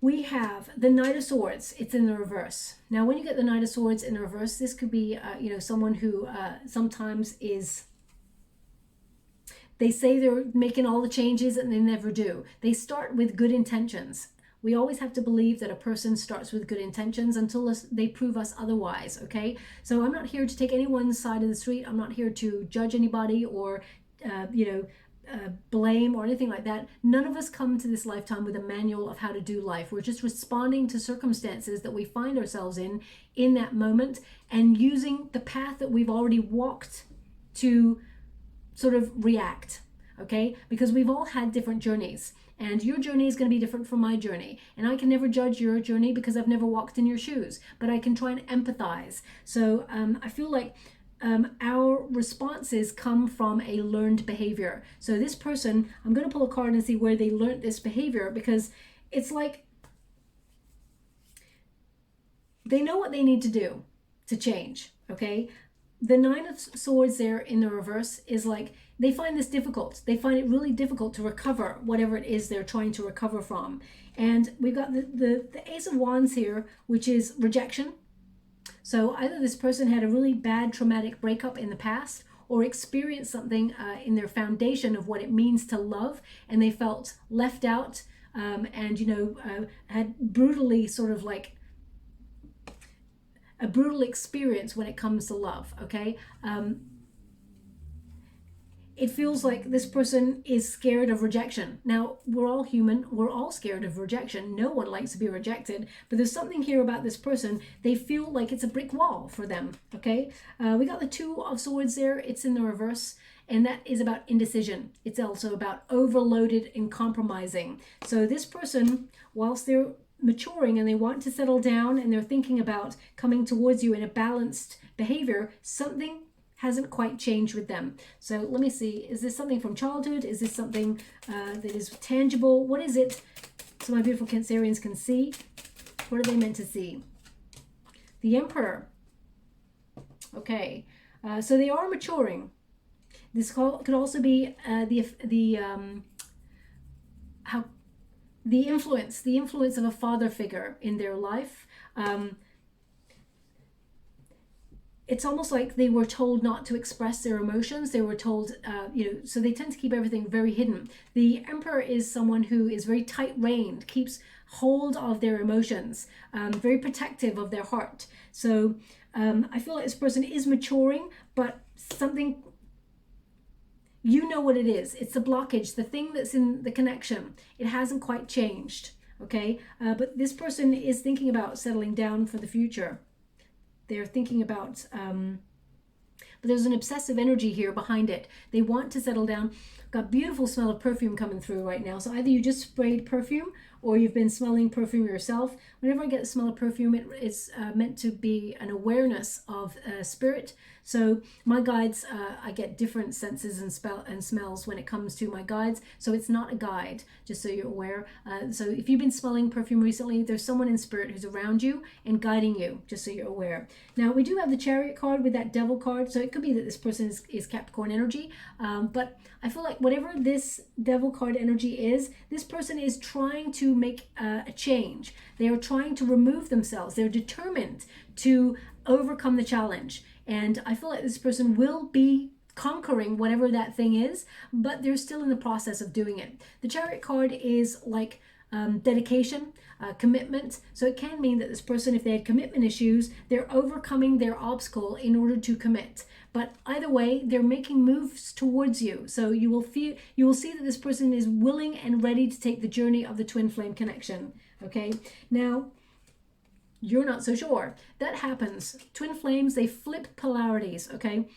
Speaker 1: we have the Knight of Swords. It's in the reverse. Now, when you get the Knight of Swords in the reverse, this could be, someone who sometimes is, they say they're making all the changes and they never do. They start with good intentions. We always have to believe that a person starts with good intentions until they prove us otherwise, okay? So I'm not here to take anyone's side of the street. I'm not here to judge anybody or, blame or anything like that. None of us come to this lifetime with a manual of how to do life. We're just responding to circumstances that we find ourselves in that moment, and using the path that we've already walked to sort of react, okay? Because we've all had different journeys, and your journey is going to be different from my journey, and I can never judge your journey because I've never walked in your shoes, but I can try and empathize. So I feel like our responses come from a learned behavior. So this person, I'm going to pull a card and see where they learned this behavior, because it's like they know what they need to do to change, okay? The Nine of Swords there in the reverse is like, they find this difficult. They find it really difficult to recover whatever it is they're trying to recover from. And we've got the Ace of Wands here, which is rejection. So either this person had a really bad traumatic breakup in the past, or experienced something in their foundation of what it means to love, and they felt left out, and had brutally sort of like a brutal experience when it comes to love, okay? It feels like this person is scared of rejection. Now, we're all human. We're all scared of rejection. No one likes to be rejected. But there's something here about this person. They feel like it's a brick wall for them, okay? We got the Two of Swords there. It's in the reverse. And that is about indecision. It's also about overloaded and compromising. So this person, whilst they're maturing and they want to settle down and they're thinking about coming towards you in a balanced behavior, something hasn't quite changed with them. So let me see, is this something from childhood? Is this something that is tangible? What is it so my beautiful Cancerians can see? What are they meant to see? The Emperor. Okay, so they are maturing. This could also be the influence of a father figure in their life. it's almost like they were told not to express their emotions. They were told, so they tend to keep everything very hidden. The Emperor is someone who is very tight-reined, keeps hold of their emotions, very protective of their heart. So I feel like this person is maturing, but something, you know what it is. It's the blockage, the thing that's in the connection. It hasn't quite changed, okay? But this person is thinking about settling down for the future. They're thinking about, but there's an obsessive energy here behind it. They want to settle down. Got beautiful smell of perfume coming through right now. So either you just sprayed perfume or you've been smelling perfume yourself. Whenever I get the smell of perfume, it's meant to be an awareness of spirit. So my guides, I get different senses and smells when it comes to my guides. So it's not a guide, just so you're aware. So if you've been smelling perfume recently, there's someone in spirit who's around you and guiding you, just so you're aware. Now, we do have the Chariot card with that Devil card. So it could be that this person is Capricorn energy. But I feel like whatever this Devil card energy is, this person is trying to make a change. They are trying to remove themselves. They're determined to overcome the challenge. And I feel like this person will be conquering whatever that thing is, but they're still in the process of doing it. The Chariot card is like dedication, commitment. So it can mean that this person, if they had commitment issues, they're overcoming their obstacle in order to commit. But either way, they're making moves towards you. So you will see that this person is willing and ready to take the journey of the twin flame connection. Okay. Now, you're not so sure. That happens. Twin flames, they flip polarities, okay?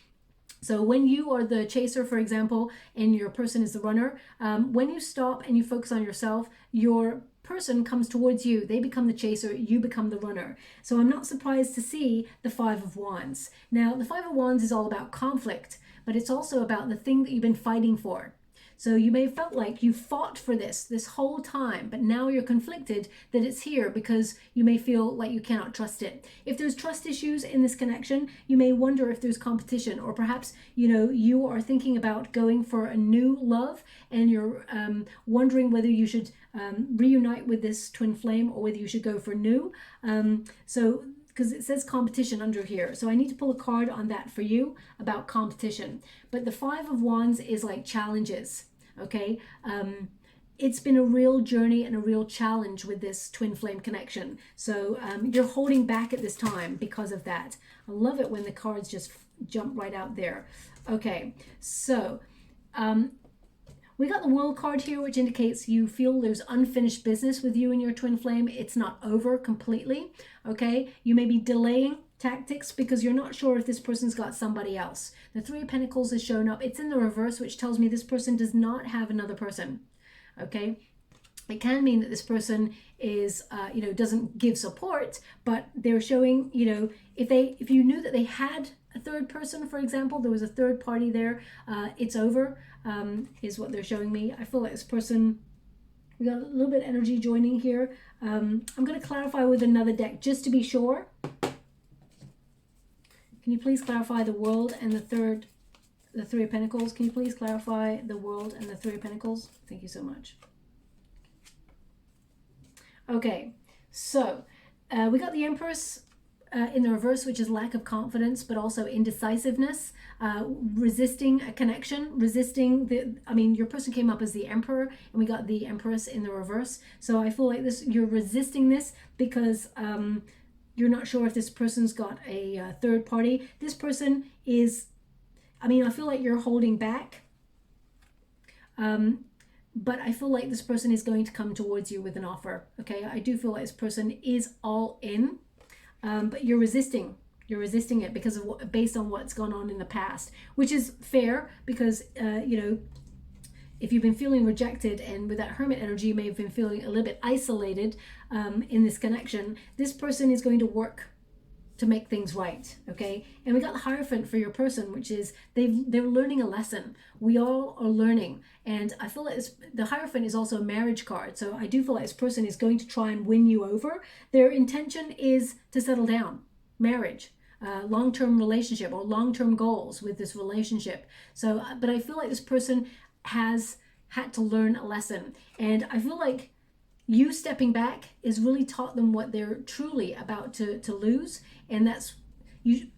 Speaker 1: So when you are the chaser, for example, and your person is the runner, when you stop and you focus on yourself, your person comes towards you. They become the chaser, you become the runner. So I'm not surprised to see the Five of Wands. Now, the Five of Wands is all about conflict, but it's also about the thing that you've been fighting for. So you may have felt like you fought for this whole time, but now you're conflicted that it's here because you may feel like you cannot trust it. If there's trust issues in this connection, you may wonder if there's competition, or perhaps, you are thinking about going for a new love and you're wondering whether you should reunite with this twin flame or whether you should go for new. Because it says competition under here. So I need to pull a card on that for you about competition. But the Five of Wands is like challenges, okay? It's been a real journey and a real challenge with this twin flame connection. So you're holding back at this time because of that. I love it when the cards just jump right out there. Okay, so we got the World card here, which indicates you feel there's unfinished business with you and your twin flame. It's not over completely, okay? You may be delaying tactics because you're not sure if this person's got somebody else. The Three of Pentacles has shown up. It's in the reverse, which tells me this person does not have another person, okay? It can mean that this person is, doesn't give support, but they're showing, if you knew that they had a third person, for example, there was a third party there, it's over, is what they're showing me. I feel like this person, we got a little bit of energy joining here. I'm going to clarify with another deck just to be sure. Can you please clarify the World and the Three of Pentacles? Can you please clarify the World and the Three of Pentacles? Thank you so much. Okay, so we got the Empress in the reverse, which is lack of confidence, but also indecisiveness, resisting a connection, your person came up as the Emperor, and we got the Empress in the reverse. So I feel like you're resisting this because you're not sure if this person's got a third party. This person is, I feel like you're holding back. But I feel like this person is going to come towards you with an offer, okay? I do feel like this person is all in, but you're resisting. You're resisting it because of based on what's gone on in the past, which is fair because, if you've been feeling rejected and with that Hermit energy, you may have been feeling a little bit isolated in this connection. This person is going to work to make things right, okay? And we got the Hierophant for your person, which is they're learning a lesson. We all are learning, and I feel like the Hierophant is also a marriage card. So I do feel like this person is going to try and win you over. Their intention is to settle down, marriage, long-term relationship, or long-term goals with this relationship. So, but I feel like this person has had to learn a lesson, and I feel like you stepping back is really taught them what they're truly about to lose. And that's,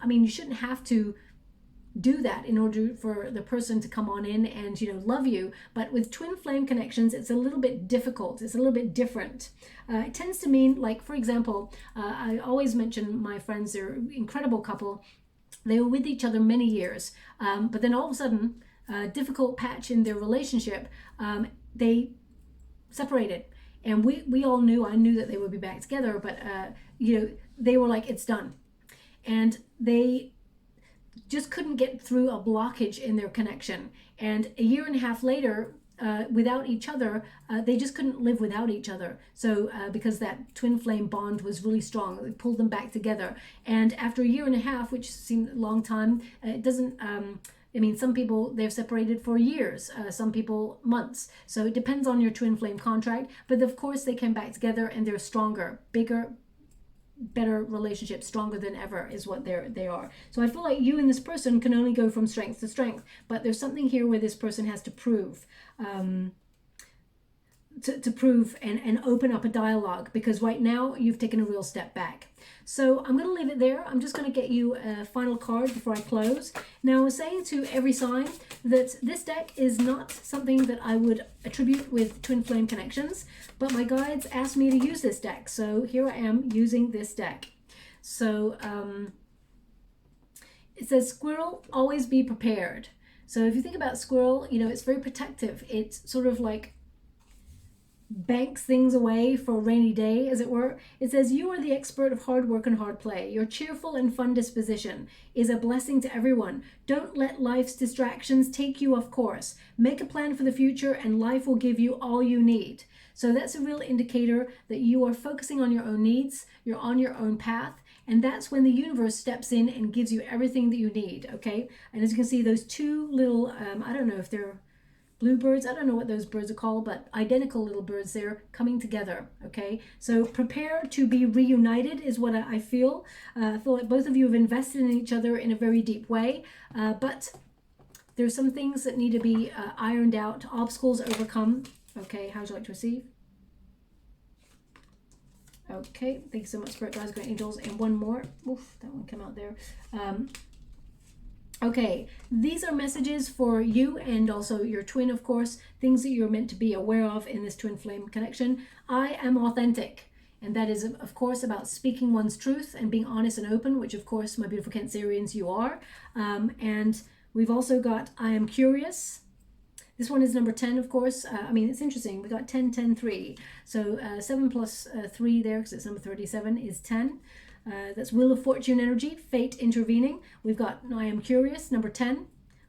Speaker 1: I mean, you shouldn't have to do that in order for the person to come on in and, you know, love you. But with twin flame connections, it's a little bit difficult. It's a little bit different. It tends to mean, like, for example, I always mention my friends, they're an incredible couple. They were with each other many years, but then all of a sudden, a difficult patch in their relationship, they separated. And we all knew, I knew that they would be back together, but, you know, they were like, it's done. And they just couldn't get through a blockage in their connection. And a year and a half later, without each other, they just couldn't live without each other. So because that twin flame bond was really strong, it pulled them back together. And after a year and a half, which seemed a long time, it doesn't, I mean, some people, they're separated for years, some people months. So it depends on your twin flame contract. But of course, they came back together and they're stronger, bigger, better relationship, stronger than ever is what they are. So I feel like you and this person can only go from strength to strength, but there's something here where this person has to prove to prove and open up a dialogue, because right now you've taken a real step back. So I'm going to leave it there. I'm just going to get you a final card before I close. Now, I was saying to every sign that this deck is not something that I would attribute with twin flame connections, but my guides asked me to use this deck. So here I am using this deck. So it says, squirrel, always be prepared. So if you think about squirrel, you know, it's very protective. It's sort of like banks things away for a rainy day, as it were. It says, you are the expert of hard work and hard play. Your cheerful and fun disposition is a blessing to everyone. Don't let life's distractions take you off course. Make a plan for the future and life will give you all you need. So that's a real indicator that you are focusing on your own needs. You're on your own path. And that's when the universe steps in and gives you everything that you need, okay? And as you can see, those two little, I don't know if they're bluebirds, I don't know what those birds are called, but identical little birds there coming together, okay? So prepare to be reunited is what I feel. I feel like both of you have invested in each other in a very deep way, but there's some things that need to be ironed out, obstacles overcome. Okay, how would you like to receive? Okay, thank you so much, Spirit Guides, Great Angels, and one more. Oof, that one came out there. Okay, these are messages for you and also your twin, of course, things that you're meant to be aware of in this twin flame connection. I am authentic, and that is, of course, about speaking one's truth and being honest and open, which, of course, my beautiful Cancerians, you are. And we've also got I am curious. This one is number 10, of course. I mean, it's interesting. We got 10, 10, 3. So 7 plus 3 there, because it's number 37, is 10. That's Wheel of Fortune energy, fate intervening. We've got I am curious, number 10.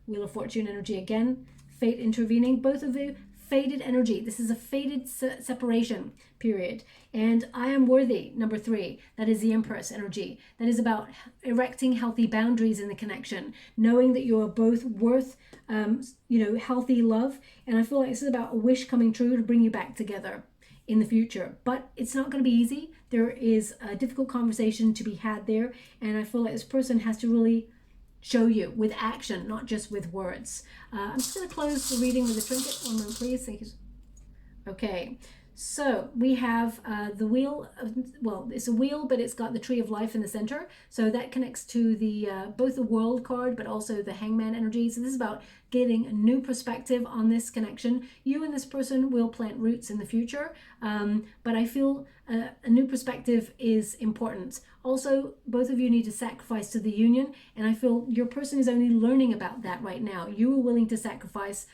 Speaker 1: Wheel of Fortune energy again, fate intervening. Both of you, fated energy. This is a fated separation period. And I am worthy, number 3. That is the Empress energy. That is about erecting healthy boundaries in the connection, knowing that you are both worth you know, healthy love. And I feel like this is about a wish coming true to bring you back together in the future. But it's not going to be easy. There is a difficult conversation to be had there. And I feel like this person has to really show you with action, not just with words. I'm just going to close the reading with a trinket. One moment, please. Thank you. Okay. So we have the wheel, well, it's a wheel, but it's got the tree of life in the center. So that connects to the both the world card, but also the hangman energy. So this is about getting a new perspective on this connection. You and this person will plant roots in the future, but I feel a new perspective is important. Also, both of you need to sacrifice to the union, and I feel your person is only learning about that right now. You are willing to sacrifice,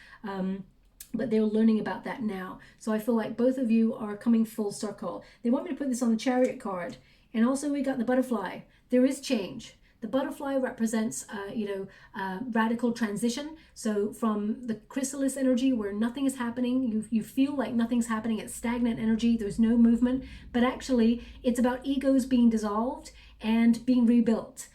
Speaker 1: but they're learning about that now. So I feel like both of you are coming full circle. They want me to put this on the Chariot card. And also we got the butterfly. There is change. The butterfly represents, radical transition. So from the chrysalis energy where nothing is happening, you feel like nothing's happening. It's stagnant energy. There's no movement. But actually, it's about egos being dissolved and being rebuilt.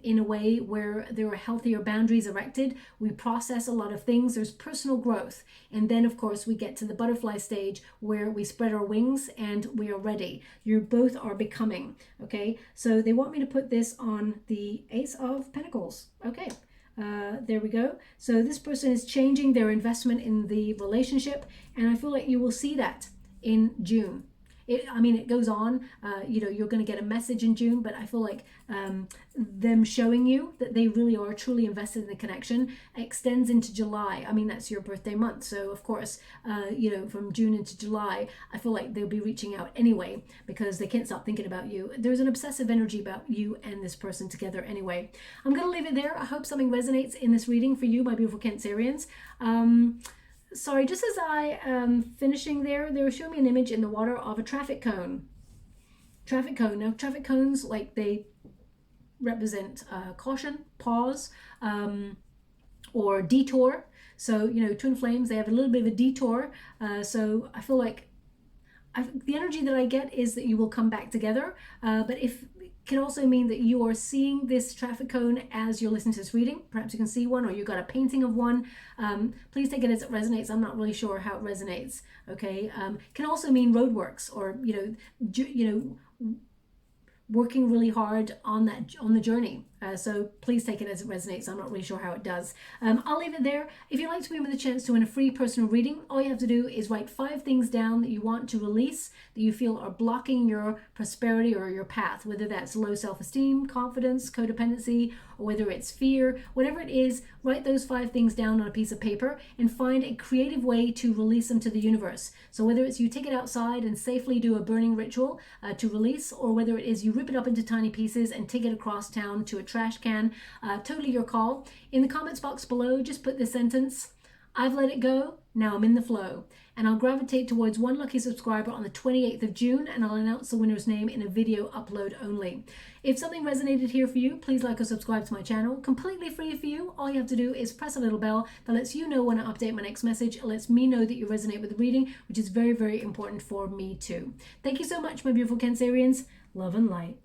Speaker 1: In a way where there are healthier boundaries erected. We process a lot of things. There's personal growth. And then, of course, we get to the butterfly stage where we spread our wings and we are ready. You both are becoming, okay? So they want me to put this on the Ace of Pentacles. Okay, there we go. So this person is changing their investment in the relationship, and I feel like you will see that in June. I mean, it goes on. You know, you're going to get a message in June, but I feel like them showing you that they really are truly invested in the connection extends into July. I mean, that's your birthday month. So of course, you know, from June into July, I feel like they'll be reaching out anyway because they can't stop thinking about you. There's an obsessive energy about you and this person together anyway. I'm going to leave it there. I hope something resonates in this reading for you, my beautiful Cancerians. Sorry, just as I am finishing there, they were showing me an image in the water of a traffic cone. Traffic cone. Now, traffic cones, like, they represent caution, pause, or detour. So, you know, twin flames, they have a little bit of a detour. So I feel like the energy that I get is that you will come back together. But it can also mean that you are seeing this traffic cone as you're listening to this reading. Perhaps you can see one, or you've got a painting of one. Please take it as it resonates. I'm not really sure how it resonates. Okay. Can also mean roadworks, or, you know, working really hard on the journey. So please take it as it resonates. I'm not really sure how it does. I'll leave it there. If you'd like to be with a chance to win a free personal reading, all you have to do is write 5 things down that you want to release, that you feel are blocking your prosperity or your path, whether that's low self-esteem, confidence, codependency, or whether it's fear. Whatever it is, write those 5 things down on a piece of paper and find a creative way to release them to the universe. So whether it's you take it outside and safely do a burning ritual to release, or whether it is you rip it up into tiny pieces and take it across town to a trash can, totally your call. In the comments box below, just put this sentence: I've let it go, now I'm in the flow. And I'll gravitate towards one lucky subscriber on the 28th of June, and I'll announce the winner's name in a video upload only. If something resonated here for you, please like or subscribe to my channel. Completely free for you. All you have to do is press a little bell that lets you know when I update my next message. It lets me know that you resonate with the reading, which is very, very important for me too. Thank you so much, my beautiful Cancerians. Love and light.